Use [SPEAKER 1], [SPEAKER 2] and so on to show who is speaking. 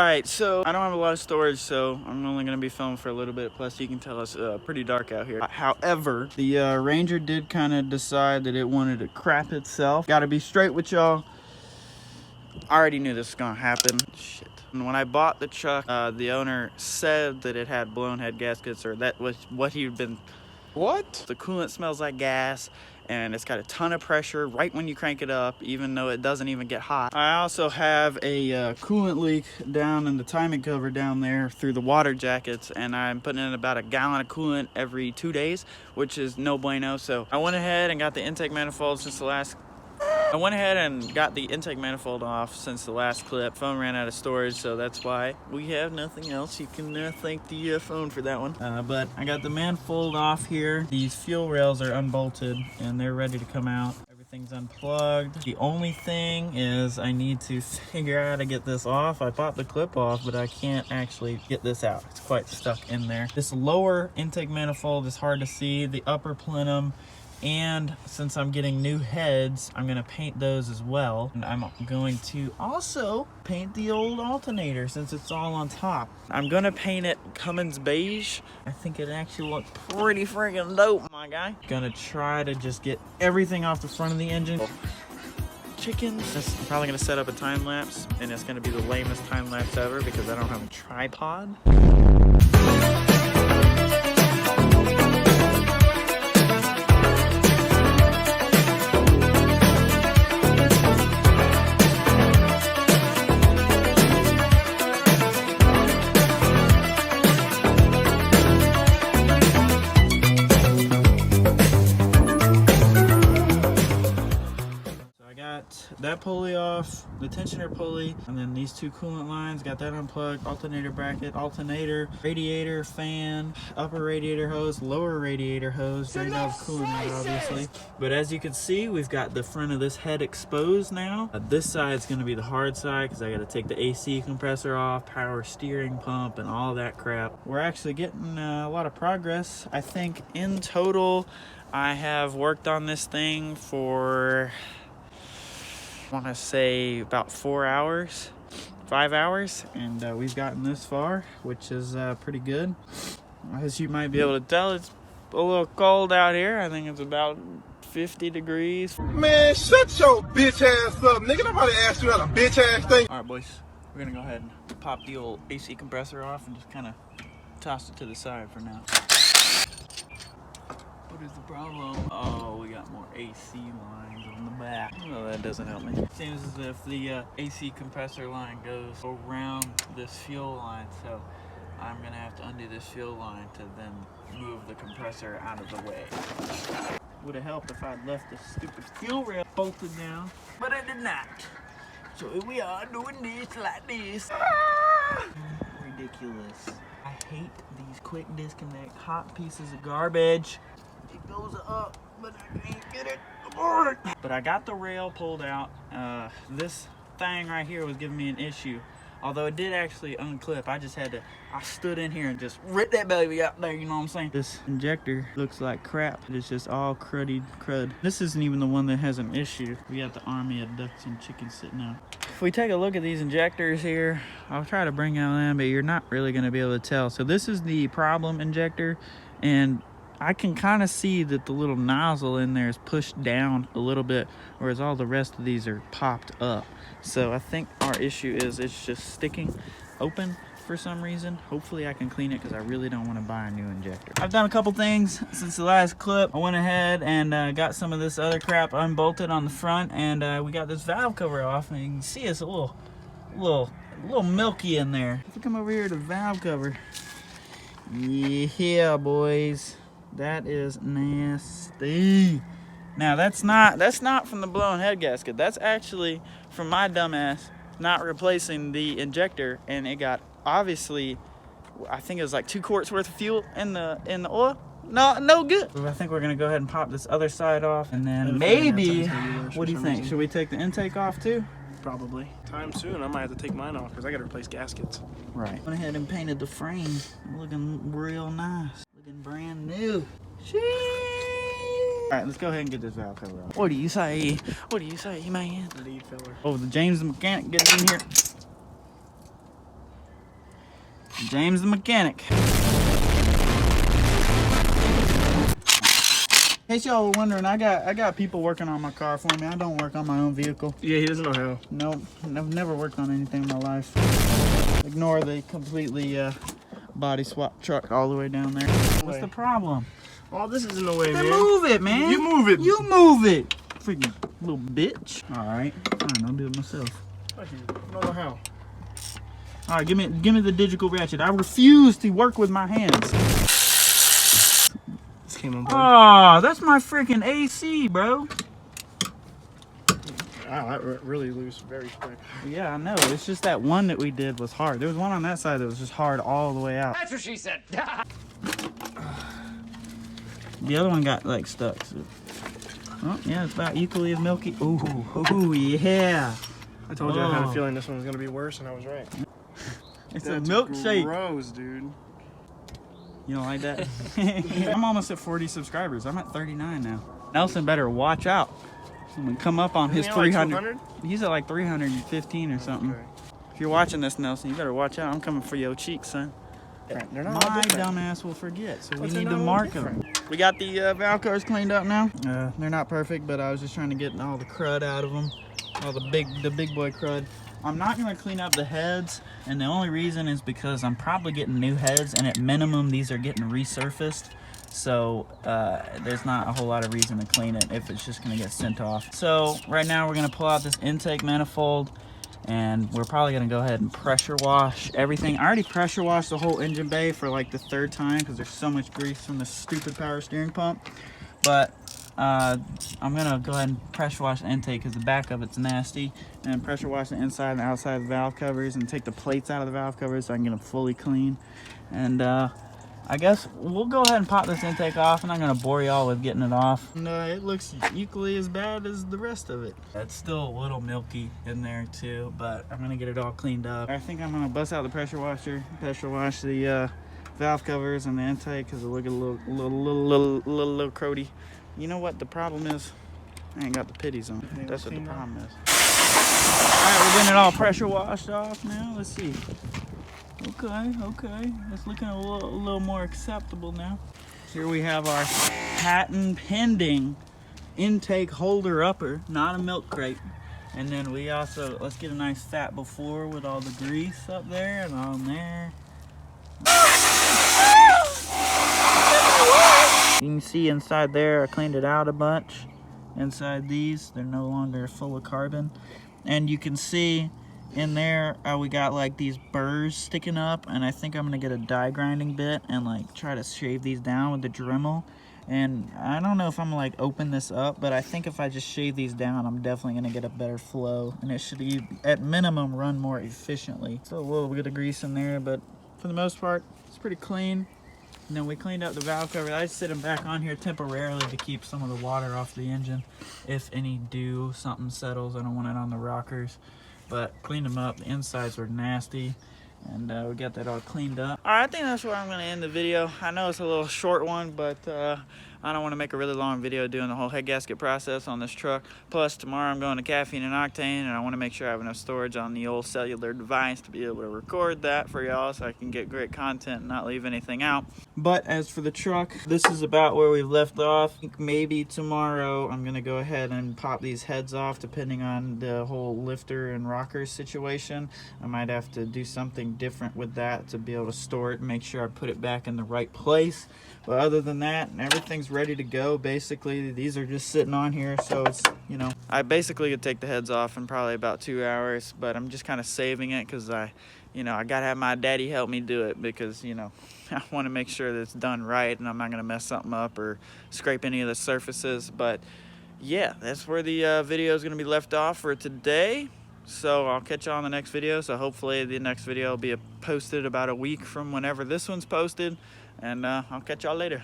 [SPEAKER 1] Alright, so I don't have a lot of storage, so I'm only going to be filming for a little bit. Plus, you can tell it's pretty dark out here. However, the Ranger did kind of decide that it wanted to crap itself. Got to be straight with y'all. I already knew this was going to happen. Shit. And when I bought the truck, the owner said that it had blown head gaskets, or that was what he'd been...
[SPEAKER 2] What?
[SPEAKER 1] The coolant smells like gas, and it's got a ton of pressure right when you crank it up, even though it doesn't even get hot. I also have a coolant leak down in the timing cover down there through the water jackets, and I'm putting in about a gallon of coolant every 2 days, which is no bueno. So I went ahead and got the intake manifold since the last... off since the last clip. Phone ran out of storage, so that's why we have nothing else. You can thank the phone for that one. But I got the manifold off here. These fuel rails are unbolted and they're ready to come out. Everything's unplugged. The only thing is I need to figure out how to get this off. I popped the clip off, but I can't actually get this out. It's quite stuck in there. This lower intake manifold is hard to see. The upper plenum, and since I'm getting new heads, I'm gonna paint those as well. And I'm going to also paint the old alternator since it's all on top. I'm gonna paint it Cummins beige. I think it actually looks pretty freaking dope, my guy. Gonna try to just get everything off the front of the engine. Chickens. I'm probably gonna set up a time lapse, and it's gonna be the lamest time lapse ever because I don't have a tripod. That pulley off, the tensioner pulley, and then these two coolant lines, got that unplugged, alternator bracket, alternator, radiator, fan, upper radiator hose, lower radiator hose, drain out coolant out obviously. But as you can see, we've got the front of this head exposed now. This side's gonna be the hard side because I gotta take the AC compressor off, power steering pump, and all that crap. We're actually getting a lot of progress. I think in total, I have worked on this thing for... I want to say about 4 hours, 5 hours, and we've gotten this far, which is pretty good. As you might be able to tell, it's a little cold out here. I think it's about 50 degrees.
[SPEAKER 2] Man, shut your bitch ass up, nigga. Nobody asked you that a bitch ass thing.
[SPEAKER 1] All right, boys, we're gonna go ahead and pop the old AC compressor off and just kind of toss it to the side for now. What is the problem? Oh, we got more AC lines on the back. Well, that doesn't help me. Seems as if the AC compressor line goes around this fuel line, so I'm gonna have to undo this fuel line to then move the compressor out of the way. Would have helped if I'd left this stupid fuel rail bolted down, but I did not. So here we are doing this like this. Ridiculous. I hate these quick disconnect hot pieces of garbage. It goes up, but I can't get it apart. But I got the rail pulled out. This thing right here was giving me an issue. Although it did actually unclip, I stood in here and just ripped that baby out there, you know what I'm saying? This injector looks like crap. It's just all cruddy crud. This isn't even the one that has an issue. We got the army of ducks and chickens sitting out. If we take a look at these injectors here, I'll try to bring out them, but you're not really gonna be able to tell. So this is the problem injector, and I can kind of see that the little nozzle in there is pushed down a little bit, whereas all the rest of these are popped up. So I think our issue is it's just sticking open for some reason. Hopefully I can clean it because I really don't want to buy a new injector. I've done a couple things since the last clip. I went ahead and got some of this other crap unbolted on the front, and we got this valve cover off, and you can see it's a little milky in there. If we come over here to the valve cover, yeah, boys. That is nasty. Now that's not from the blown head gasket. That's actually from my dumbass not replacing the injector, and it got obviously, I think it was like 2 quarts worth of fuel in the oil. No good. I think we're gonna go ahead and pop this other side off, and then maybe. What do you think? Should we take the intake off too?
[SPEAKER 3] Probably. Time soon, I might have to take mine off because I gotta replace gaskets.
[SPEAKER 1] Right. Went ahead and painted the frame, looking real nice. Looking brand new. All right, let's go ahead and get this valve cover off. What do you say? What do you say, man?
[SPEAKER 3] Lead filler.
[SPEAKER 1] Oh, the James the mechanic getting in here. James the mechanic. In case y'all were wondering, I got people working on my car for me. I don't work on my own vehicle.
[SPEAKER 3] Yeah, he doesn't know how.
[SPEAKER 1] Nope, I've never worked on anything in my life. Ignore the completely body swap truck all the way down there. What's the problem?
[SPEAKER 3] Oh, this is in the way,
[SPEAKER 1] Then
[SPEAKER 3] man.
[SPEAKER 1] move it, man.
[SPEAKER 3] You move it.
[SPEAKER 1] You move it. Freaking little bitch. All right, fine, I'll do it myself.
[SPEAKER 3] I don't know how.
[SPEAKER 1] All right, give me the digital ratchet. I refuse to work with my hands.
[SPEAKER 3] This came on board.
[SPEAKER 1] Oh, that's my freaking AC, bro.
[SPEAKER 3] Wow, that really loose very quick.
[SPEAKER 1] Yeah, I know. It's just that one that we did was hard. There was one on that side that was just hard all the way out.
[SPEAKER 4] That's what she said.
[SPEAKER 1] The other one got like stuck. So. Oh, yeah, it's about equally as milky. Ooh, yeah.
[SPEAKER 3] I told you I had a feeling this one was gonna be worse, and I was right.
[SPEAKER 1] It's
[SPEAKER 3] That's
[SPEAKER 1] a milkshake.
[SPEAKER 3] Gross, dude.
[SPEAKER 1] You don't like that? I'm almost at 40 subscribers. I'm at 39 now. Nelson better watch out. I'm gonna come up on his
[SPEAKER 3] Isn't he at, like,
[SPEAKER 1] 300.
[SPEAKER 3] 200?
[SPEAKER 1] He's at like 315 or something.
[SPEAKER 3] Okay.
[SPEAKER 1] If you're watching this, Nelson, you better watch out. I'm coming for your cheeks, son.
[SPEAKER 3] They're not all
[SPEAKER 1] My
[SPEAKER 3] different.
[SPEAKER 1] dumbass will forget, so we
[SPEAKER 3] But they're
[SPEAKER 1] need to
[SPEAKER 3] not all
[SPEAKER 1] mark them.
[SPEAKER 3] different.
[SPEAKER 1] We got the valve covers cleaned up now. They're not perfect, but I was just trying to get all the crud out of them, all the big boy crud. I'm not gonna clean up the heads, and the only reason is because I'm probably getting new heads, and at minimum these are getting resurfaced. So there's not a whole lot of reason to clean it if it's just gonna get sent off. So right now we're gonna pull out this intake manifold, and we're probably gonna go ahead and pressure wash everything. I already pressure washed the whole engine bay for like the 3rd time because there's so much grease from this stupid power steering pump. But I'm gonna go ahead and pressure wash the intake because the back of it's nasty, and pressure wash the inside and the outside of the valve covers, and take the plates out of the valve covers so I can get them fully clean. And I guess we'll go ahead and pop this intake off. I'm not gonna bore y'all with getting it off. No, it looks equally as bad as the rest of it. It's still a little milky in there too, but I'm gonna get it all cleaned up. I think I'm gonna bust out the pressure washer, pressure wash the valve covers and the intake because it look a little crody. You know what the problem is? I ain't got the pitties on. That's what the problem is. All right, we're getting it all pressure washed off now. Let's see. Okay. It's looking a little more acceptable now. Here we have our patent pending intake holder upper, not a milk crate. And then we also, let's get a nice fat before with all the grease up there and on there. You can see inside there, I cleaned it out a bunch. Inside these, they're no longer full of carbon. And you can see in there, we got like these burrs sticking up, and I think I'm gonna get a die grinding bit and like try to shave these down with the Dremel. And I don't know if I'm gonna like open this up, but I think if I just shave these down, I'm definitely gonna get a better flow, and it should at minimum run more efficiently. So a little bit of grease in there, but for the most part, it's pretty clean. And then we cleaned up the valve cover. I just sit them back on here temporarily to keep some of the water off the engine. If any something settles, I don't want it on the rockers. But cleaned them up. The insides were nasty, and we got that all cleaned up. All right, I think that's where I'm going to end the video. I know it's a little short one, but I don't want to make a really long video doing the whole head gasket process on this truck. Plus, tomorrow I'm going to Caffeine and Octane, and I want to make sure I have enough storage on the old cellular device to be able to record that for y'all so I can get great content and not leave anything out. But as for the truck, this is about where we left off. I think maybe tomorrow I'm going to go ahead and pop these heads off depending on the whole lifter and rocker situation. I might have to do something different with that to be able to store it and make sure I put it back in the right place. But other than that, everything's ready to go. Basically, these are just sitting on here, so it's, you know, I basically could take the heads off in probably about 2 hours, but I'm just kind of saving it because I gotta have my daddy help me do it because, you know, I want to make sure that it's done right and I'm not gonna mess something up or scrape any of the surfaces. But yeah, that's where the video is gonna be left off for today. So I'll catch you on the next video. So hopefully the next video will be posted about a week from whenever this one's posted. And I'll catch y'all later.